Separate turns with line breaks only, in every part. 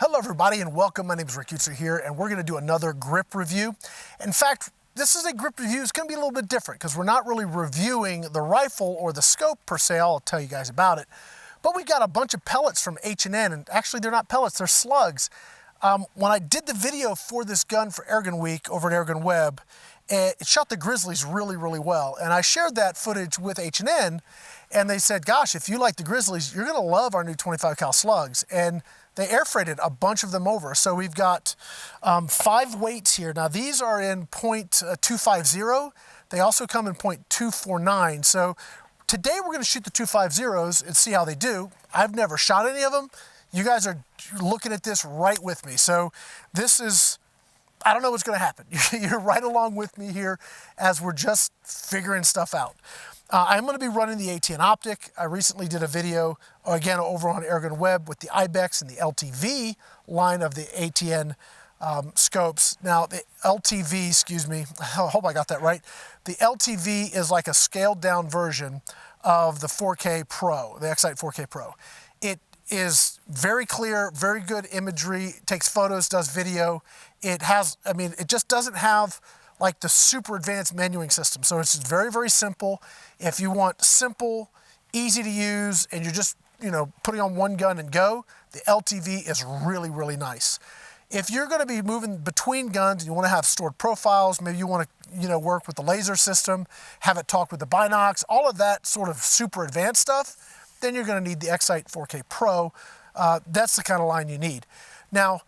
Hello everybody and welcome. My name is Rick Utzer here and we're going to do another GRiP review. In fact, this is a GRiP review. It's going to be a little bit different because we're not really reviewing the rifle or the scope per se. I'll tell you guys about it. But we got a bunch of pellets from H&N, and actually they're not pellets, they're slugs. When I did the video for this gun for Airgun Week over at AirgunWeb, it shot the Grizzlies really well. And I shared that footage with H&N and they said, gosh, if you like the Grizzlies, you're going to love our new 25 cal slugs. And they air freighted a bunch of them over. So we've got 5 weights here. Now these are in .250. They also come in .249. So today we're going to shoot the 250s and see how they do. I've never shot any of them. You guys are looking at this right with me. So this is, I don't know what's going to happen. You're right along with me here as we're just figuring stuff out. I'm going to be running the ATN Optic. I recently did a video, again, over on AirgunWeb with the IBEX and the LTV line of the ATN scopes. Now, the LTV, excuse me, I hope I got that right. The LTV is like a scaled down version of the 4K Pro, the X-Sight 4K Pro. It is very clear, very good imagery, takes photos, does video. It has, I mean, it just doesn't have like the super advanced menuing system. So it's very simple. If you want simple, easy to use, and you're just, putting on one gun and go, the LTV is really nice. If you're gonna be moving between guns and you wanna have stored profiles, maybe you wanna, work with the laser system, have it talk with the binocs, all of that sort of super advanced stuff, then you're gonna need the X-Sight 4K Pro. That's the kind of line you need. Now,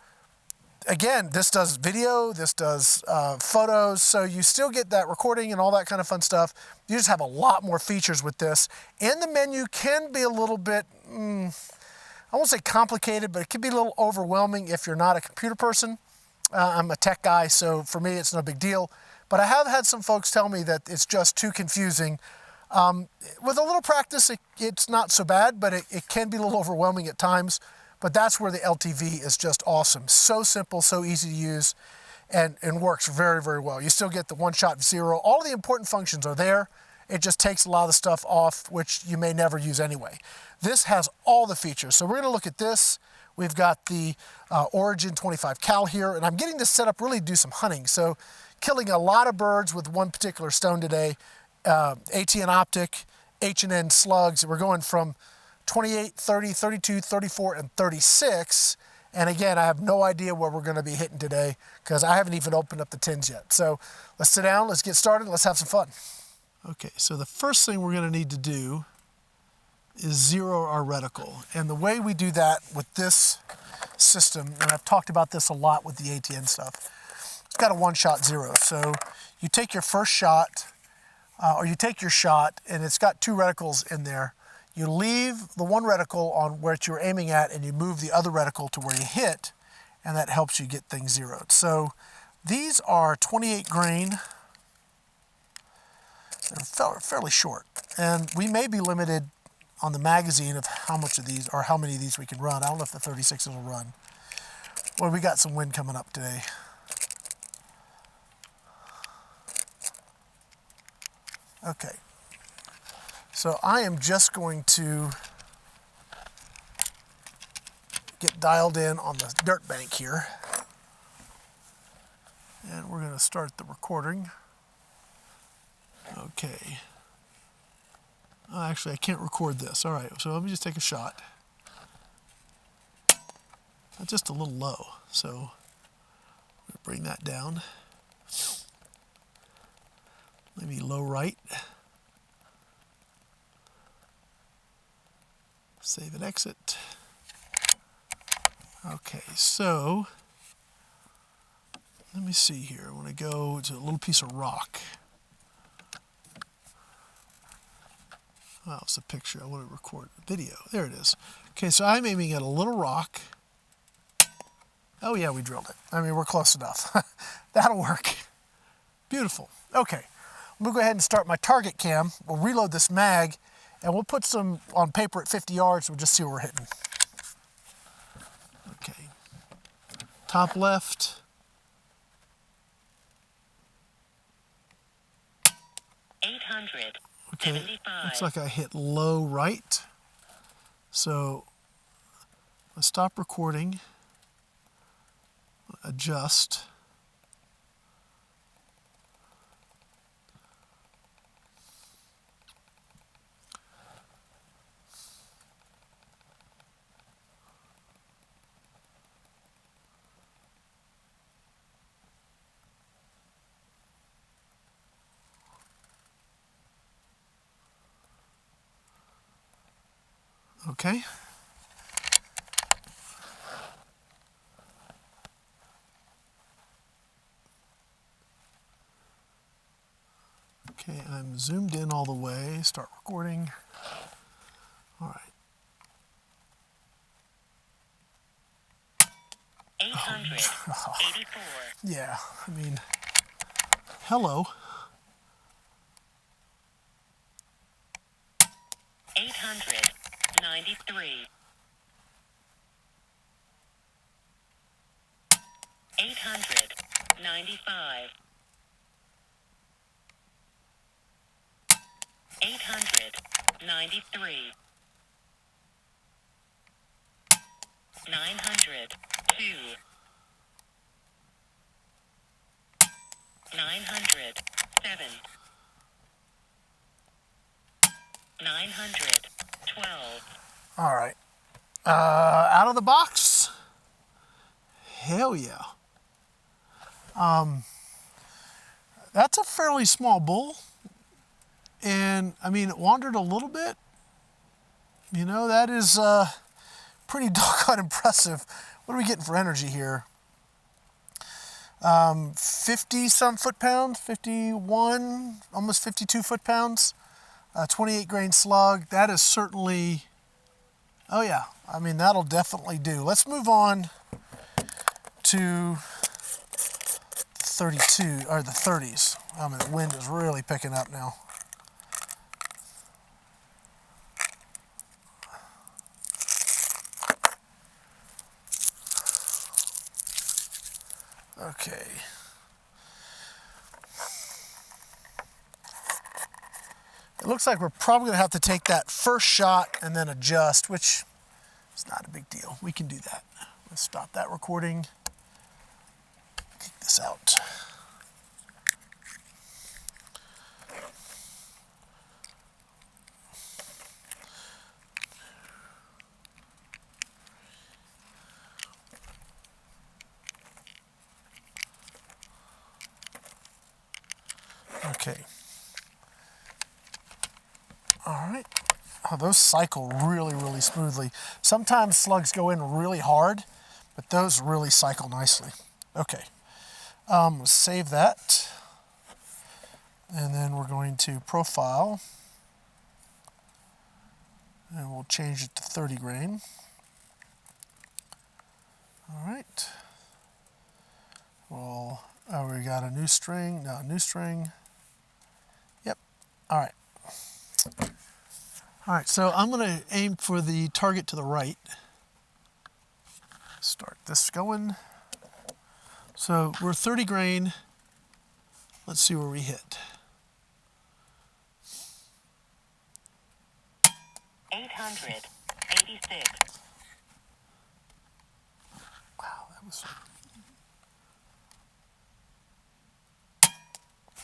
again, this does video, this does photos, so you still get that recording and all that kind of fun stuff. You just have a lot more features with this. And the menu can be a little bit, I won't say complicated, but it can be a little overwhelming if you're not a computer person. I'm a tech guy, so for me it's no big deal. But I have had some folks tell me that it's just too confusing. With a little practice, it's not so bad, but it can be a little overwhelming at times. But that's where the LTV is just awesome. So simple, so easy to use, and works very well. You still get the one-shot zero. All of the important functions are there. It just takes a lot of the stuff off, which you may never use anyway. This has all the features. So we're gonna look at this. We've got the Origin 25 cal here, and I'm getting this set up really to do some hunting. So killing a lot of birds with one particular stone today. ATN Optic, H&N Slugs. We're going from 28, 30, 32, 34, and 36. And again, I have no idea where we're gonna be hitting today because I haven't even opened up the tins yet. So let's sit down, let's get started, let's have some fun. Okay, so the first thing we're gonna need to do is zero our reticle. And the way we do that with this system, and I've talked about this a lot with the ATN stuff, it's got a one-shot zero. So you take your first shot, or you take your shot, and it's got 2 reticles in there. You leave the one reticle on where you're aiming at and you move the other reticle to where you hit, and that helps you get things zeroed. So these are 28 grain. They're fairly short. And we may be limited on the magazine of how much of these or how many of these we can run. I don't know if the 36s will run. Well, we got some wind coming up today. Okay. So I am just going to get dialed in on the dirt bank here. And we're going to start the recording. Okay. Oh, actually, I can't record this. All right, so let me just take a shot. That's just a little low, so I'm going to bring that down. Maybe low right. Save and exit. Okay, so let me see here. I want to go to a little piece of rock. Oh, it's a picture. I want to record a video. There it is. Okay, so I'm aiming at a little rock. Oh yeah, we drilled it. I mean, we're close enough. That'll work. Beautiful. Okay, I'm gonna go ahead and start my target cam. We'll reload this mag, and we'll put some on paper at 50 yards. We'll just see what we're hitting. Okay, top left.
800.
Okay,
75.
looks like I hit low right. So let's stop recording. adjust. Okay. Okay, I'm zoomed in all the way. Start recording. All right.
884.
Yeah, I mean, hello.
893. 895. 893. 902. 907. 912.
All right. Out of the box. Hell yeah. That's a fairly small bull. And I mean, it wandered a little bit. You know, that is pretty doggone impressive. What are we getting for energy here? 50 some foot-pounds, 51, almost 52 foot-pounds, 28 grain slug. That is certainly, oh yeah, I mean, that'll definitely do. Let's move on to 32, or the 30s. I mean, the wind is really picking up now. Okay. It looks like we're probably going to have to take that first shot and then adjust, which is not a big deal. We can do that. Let's stop that recording. Kick this out. Okay. All right. Oh, those cycle really, really smoothly. Sometimes slugs go in really hard, but those really cycle nicely. Okay. Let's save that. And then we're going to profile. And we'll change it to 30 grain. All right. Well, oh, we got a new string. No, new string. Yep. All right. All right, so I'm going to aim for the target to the right. Start this going. So we're 30 grain. Let's see where we hit.
886.
Wow, that was...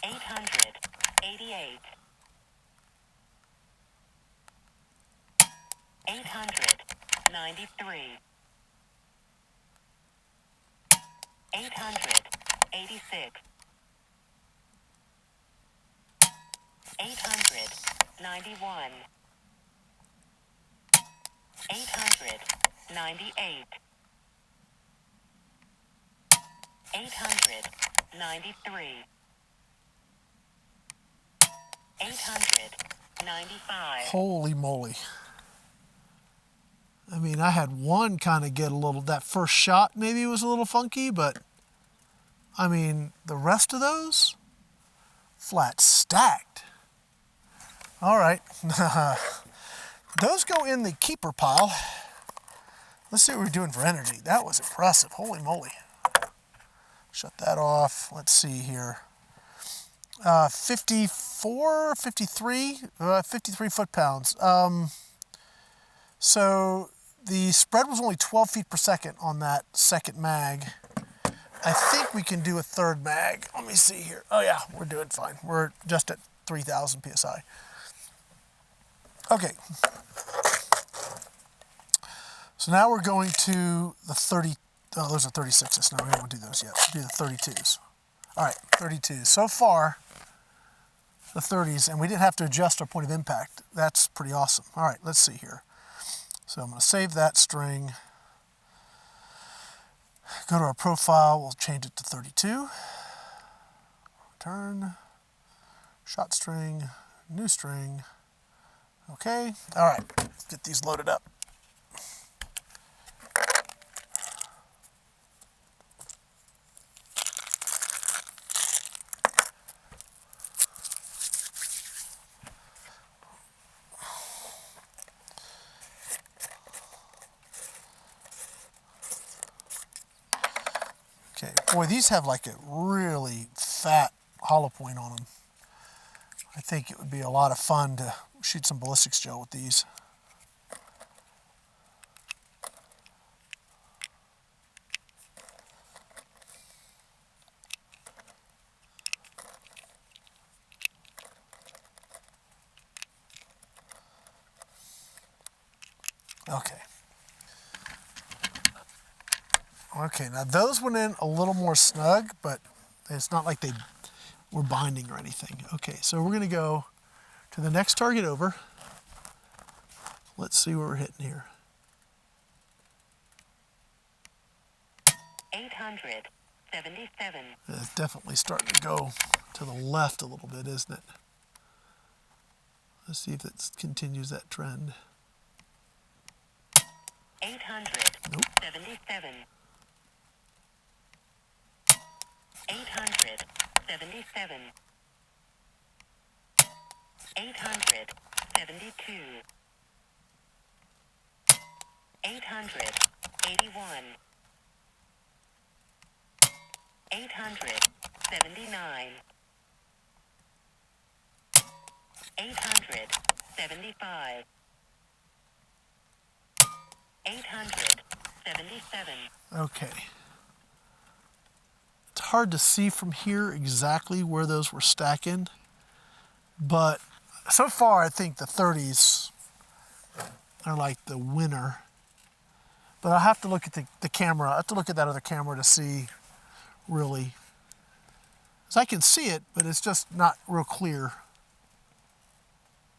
888. 893. 886. 891. 898. 893. 895.
Holy moly. I mean, I had one kind of get a little, that first shot maybe was a little funky, but I mean, the rest of those, flat stacked. All right. Those go in the keeper pile. Let's see what we're doing for energy. That was impressive. Holy moly. Shut that off. Let's see here. 54, 53, 53 foot-pounds. So the spread was only 12 feet per second on that second mag. I think we can do a third mag. Let me see here. Oh yeah, we're doing fine. We're just at 3,000 PSI. Okay. So now we're going to the 30, oh, those are 36s. No, we don't want to do those yet. We'll do the 32s. All right, 32s. So far, the 30s, and we didn't have to adjust our point of impact. That's pretty awesome. All right, let's see here. So I'm going to save that string. Go to our profile, we'll change it to 32. Return, shot string, new string. Okay, all right, let's get these loaded up. Okay, boy, these have like a really fat hollow point on them. I think it would be a lot of fun to shoot some ballistics gel with these. Okay. Okay, now those went in a little more snug, but it's not like they were binding or anything. Okay, so we're gonna go to the next target over. Let's see where we're hitting here.
877.
It's definitely starting to go to the left a little bit, isn't it? Let's see if it continues that trend.
877. 877. 872. 881. 879. 875. 877.
Okay. It's hard to see from here exactly where those were stacking, but so far I think the 30s are like the winner. But I'll have to look at the camera. I have to look at that other camera to see really. Because I can see it, but it's just not real clear.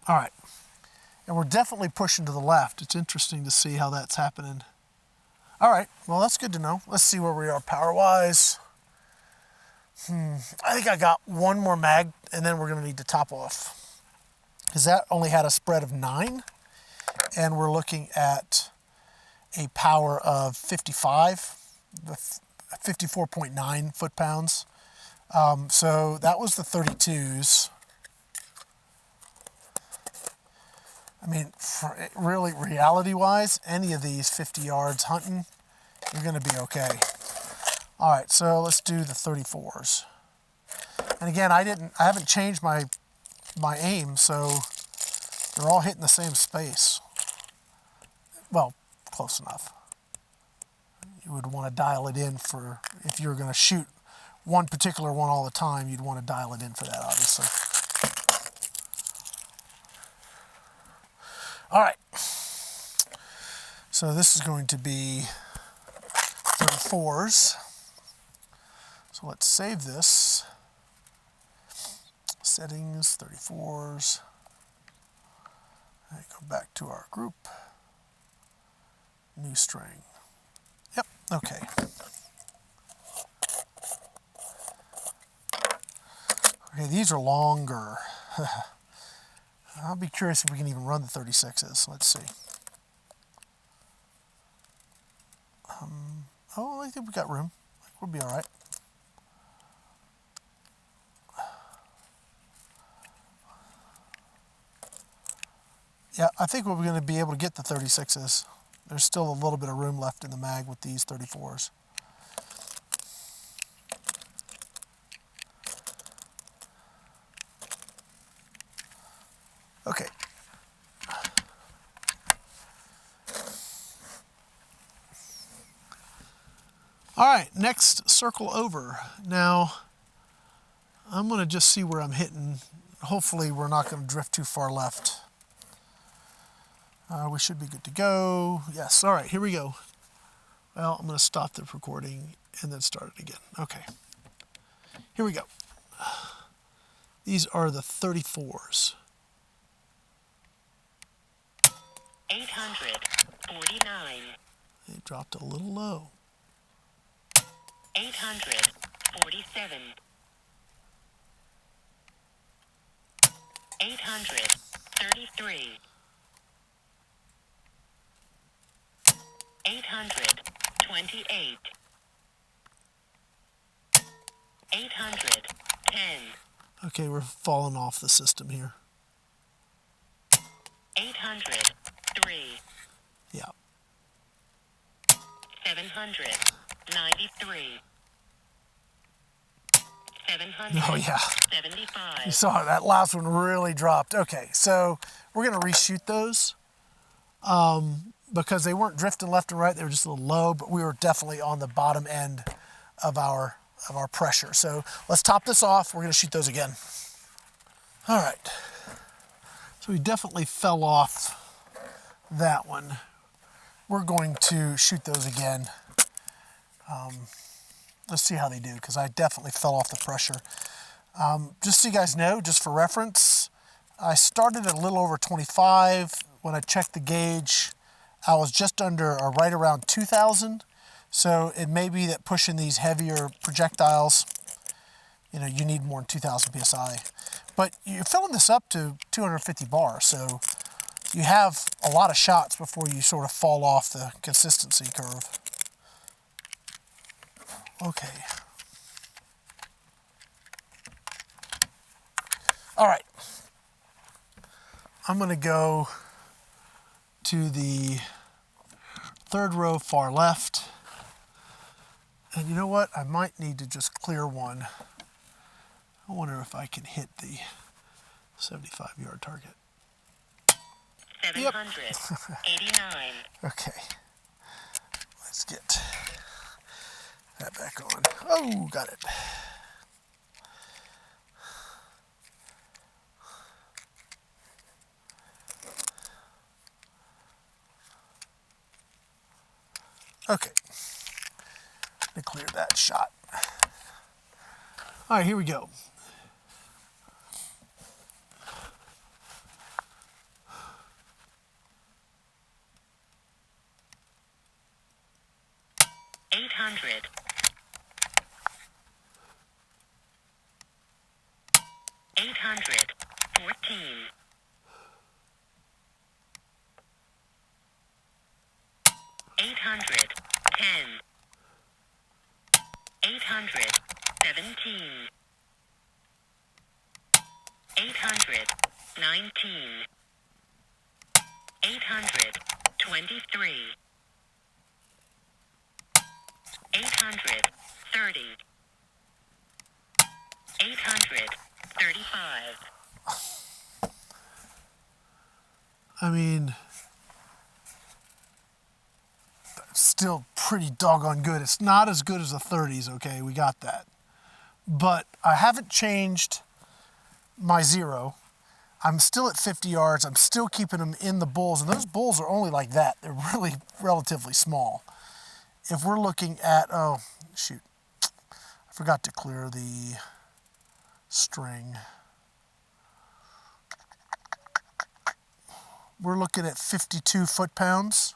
All right. And we're definitely pushing to the left. It's interesting to see how that's happening. All right, well, that's good to know. Let's see where we are power-wise. I think I got one more mag, and then we're gonna need to top off. Because that only had a spread of 9, and we're looking at a power of 55, 54.9 foot-pounds. So that was the 32s. I mean, really, reality-wise, any of these 50 yards hunting, you're going to be okay. All right, so let's do the 34s. And again, I haven't changed my aim, so they're all hitting the same space. Well, close enough. You would want to dial it in for, if you're going to shoot one particular one all the time, you'd want to dial it in for that, obviously. All right, so this is going to be 34s. So let's save this. Settings, 34s. And go back to our group. New string. Yep, okay. Okay, these are longer. I'll be curious if we can even run the 36s. Let's see. Oh, I think we got room. We'll be all right. Yeah, I think we're going to be able to get the 36s. There's still a little bit of room left in the mag with these 34s. Okay. All right, next circle over. Now, I'm gonna just see where I'm hitting. Hopefully we're not gonna drift too far left. We should be good to go. Yes, all right, here we go. Well, I'm gonna stop the recording and then start it again. Okay, here we go. These are the 34s.
849.
They dropped a little low.
847. 833. 828. 810.
Okay, we're falling off the system here.
803.
Yeah.
793. 775.
Oh yeah. You saw that last one really dropped. Okay, so we're gonna reshoot those because they weren't drifting left and right. They were just a little low, but we were definitely on the bottom end of our pressure. So let's top this off. We're gonna shoot those again. All right. So we definitely fell off that one. We're going to shoot those again. Let's see how they do, because I definitely fell off the pressure. Just so you guys know, just for reference, I started at a little over 25. When I checked the gauge, I was just under or right around 2,000. So it may be that pushing these heavier projectiles, you know, you need more than 2,000 PSI. But you're filling this up to 250 bar, so you have a lot of shots before you sort of fall off the consistency curve. Okay. All right. I'm going to go to the third row far left. And you know what? I might need to just clear one. I wonder if I can hit the 75-yard target.
789.
Okay. Let's get that back on. Oh, got it. Okay. Let me clear that shot. All right, here we go.
$800. 814. 810. 817. 819. 823. 830. 835.
I mean, still pretty doggone good. It's not as good as the 30s, okay, we got that. But I haven't changed my zero. I'm still at 50 yards. I'm still keeping them in the bulls, and those bulls are only like that. They're really relatively small. If we're looking at, oh, shoot, I forgot to clear the string. We're looking at 52 foot-pounds.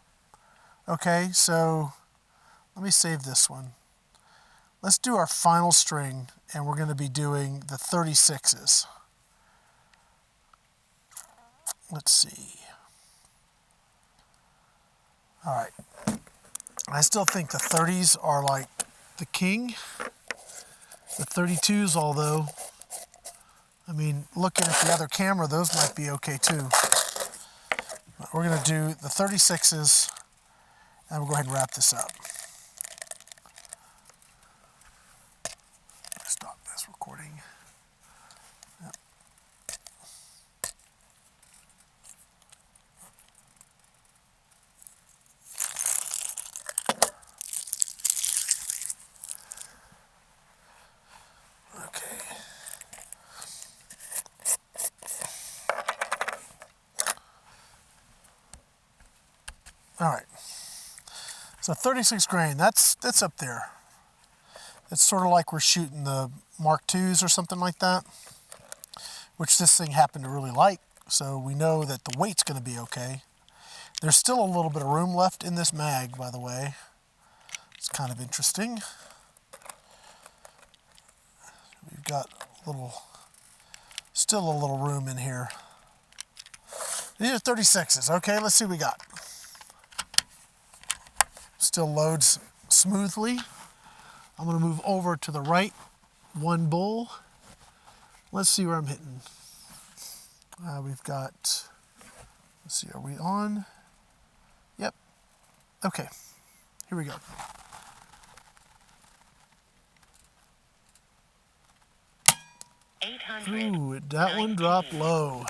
Okay, so let me save this one. Let's do our final string, and we're going to be doing the 36s. Let's see. All right. I still think the 30s are like the king. The 32s, although, I mean, looking at the other camera, those might be okay too. But we're going to do the 36s, and we'll go ahead and wrap this up. Stop this recording. Yep. All right. So 36 grain, that's up there. It's sort of like we're shooting the Mark IIs or something like that, which this thing happened to really like. So we know that the weight's going to be okay. There's still a little bit of room left in this mag, by the way. It's kind of interesting. We've got still a little room in here. These are 36s. Okay, let's see what we got. Still loads smoothly. I'm going to move over to the right, one bull. Let's see where I'm hitting. We've got, let's see, are we on? Yep. Okay, here we go. Ooh, that one dropped low.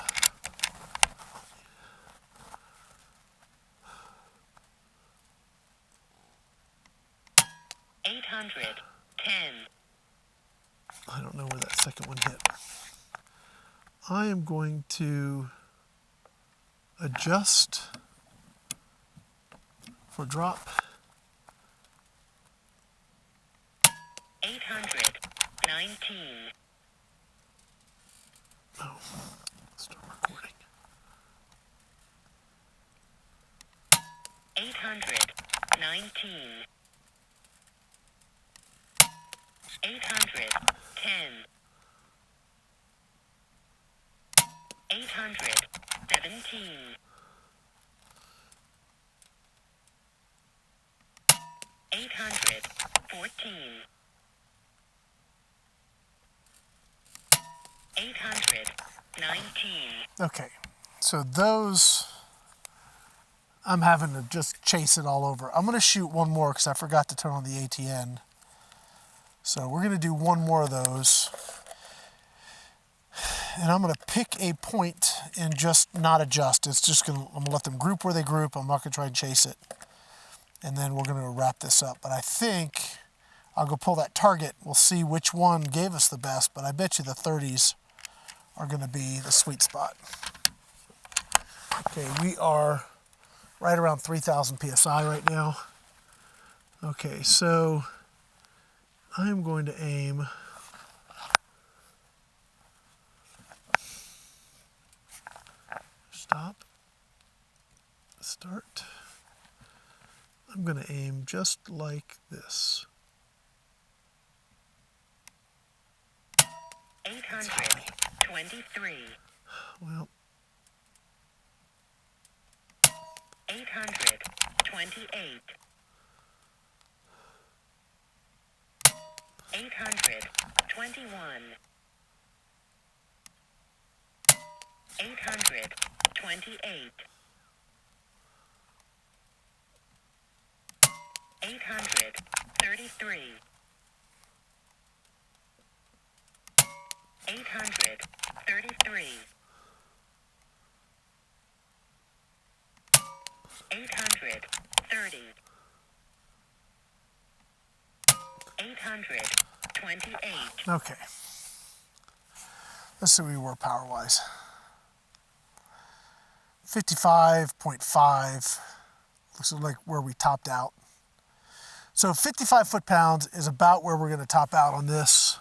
I don't know where that second one hit. I am going to adjust for drop.
819.
Oh, start recording.
819. 810. 817. 814. 819.
Okay, so those, I'm having to just chase it all over. I'm going to shoot one more because I forgot to turn on the ATN. So we're going to do one more of those. And I'm going to pick a point and just not adjust. It's just going to, I'm going to let them group where they group. I'm not going to try and chase it. And then we're going to wrap this up. But I think I'll go pull that target. We'll see which one gave us the best. But I bet you the 30s are going to be the sweet spot. Okay, we are right around 3,000 PSI right now. Okay, so I'm going to aim stop, start. I'm going to aim just like this.
823.
Well,
828. 821. 828. 833. 833. 830. 828.
okay. Let's see where we were power-wise. 55.5. Looks like where we topped out. So 55 foot-pounds is about where we're going to top out on this.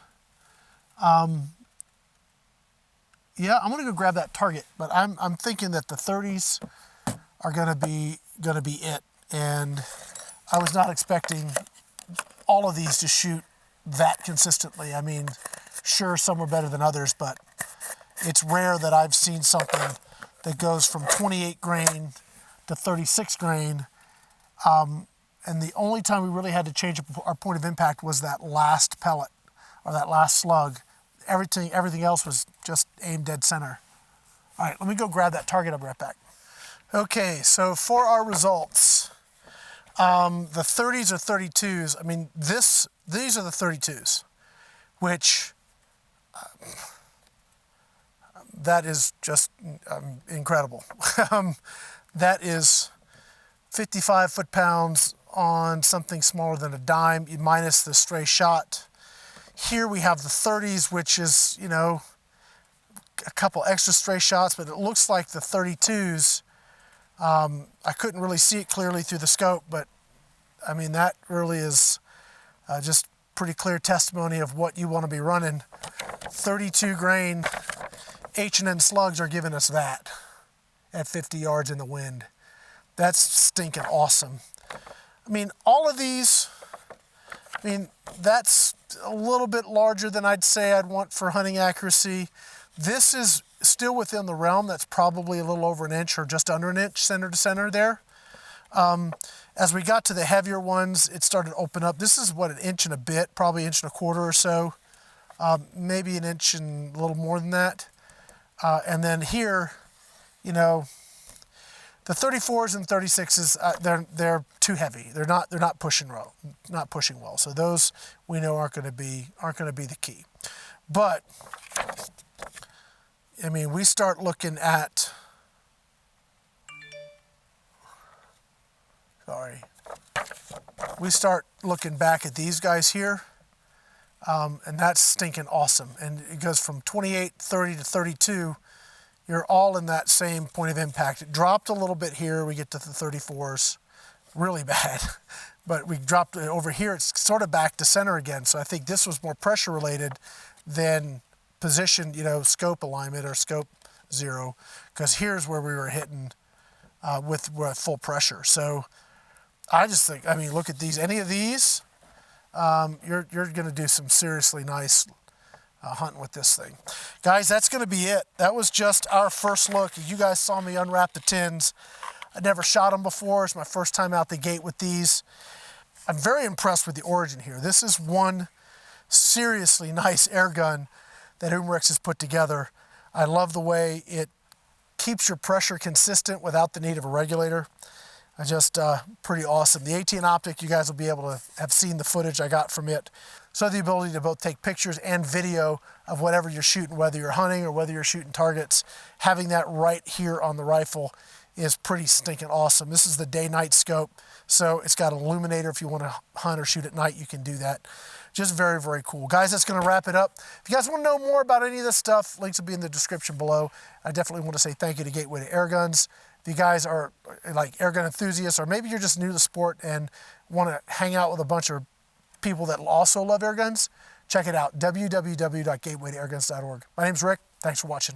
Yeah, I'm going to go grab that target, but I'm thinking that the 30s are going to be it. And I was not expecting all of these to shoot that consistently. I mean, sure, some are better than others, but it's rare that I've seen something that goes from 28 grain to 36 grain. And the only time we really had to change our point of impact was that last pellet or that last slug. Everything else was just aimed dead center. All right, let me go grab that target. I'll be right back. Okay, so for our results, the 30s or 32s, I mean, these are the 32s, which that is just incredible. That is 55 foot-pounds on something smaller than a dime, minus the stray shot. Here we have the 30s, which is, you know, a couple extra stray shots, but it looks like the 32s I couldn't really see it clearly through the scope, but I mean, that really is just pretty clear testimony of what you want to be running. 32 grain H&N Slugs are giving us that at 50 yards in the wind. That's stinking awesome. I mean, all of these, I mean, that's a little bit larger than I'd say I'd want for hunting accuracy. This is still within the realm. That's probably a little over an inch or just under an inch center to center there. As we got to the heavier ones, it started to open up. This is what, an inch and a bit, probably inch and a quarter or so, maybe an inch and a little more than that. And then here, you know, the 34s and 36s, they're too heavy. They're not pushing well. So those we know aren't going to be the key. But I mean, we start looking at, we start looking back at these guys here, and that's stinking awesome. And it goes from 28, 30 to 32. You're all in that same point of impact. It dropped a little bit here. We get to the 34s, really bad. But we dropped it over here. It's sort of back to center again. So I think this was more pressure related than position, you know, scope alignment or scope zero, because here's where we were hitting with full pressure. So I just think, I mean, look at these. Any of these, you're going to do some seriously nice hunting with this thing. Guys, that's going to be it. That was just our first look. You guys saw me unwrap the tins. I never shot them before. It's my first time out the gate with these. I'm very impressed with the Origin here. This is one seriously nice air gun that Umarex has put together. I love the way it keeps your pressure consistent without the need of a regulator. Just pretty awesome. The ATN Optic, you guys will be able to have seen the footage I got from it. So the ability to both take pictures and video of whatever you're shooting, whether you're hunting or whether you're shooting targets, having that right here on the rifle is pretty stinking awesome. This is the day-night scope, so it's got an illuminator. If you want to hunt or shoot at night, you can do that. Just very, very cool. Guys, that's going to wrap it up. If you guys want to know more about any of this stuff, links will be in the description below. I definitely want to say thank you to Gateway to Airguns. If you guys are like airgun enthusiasts, or maybe you're just new to the sport and want to hang out with a bunch of people that also love airguns, check it out, www.gatewaytoairguns.org. My name's Rick. Thanks for watching.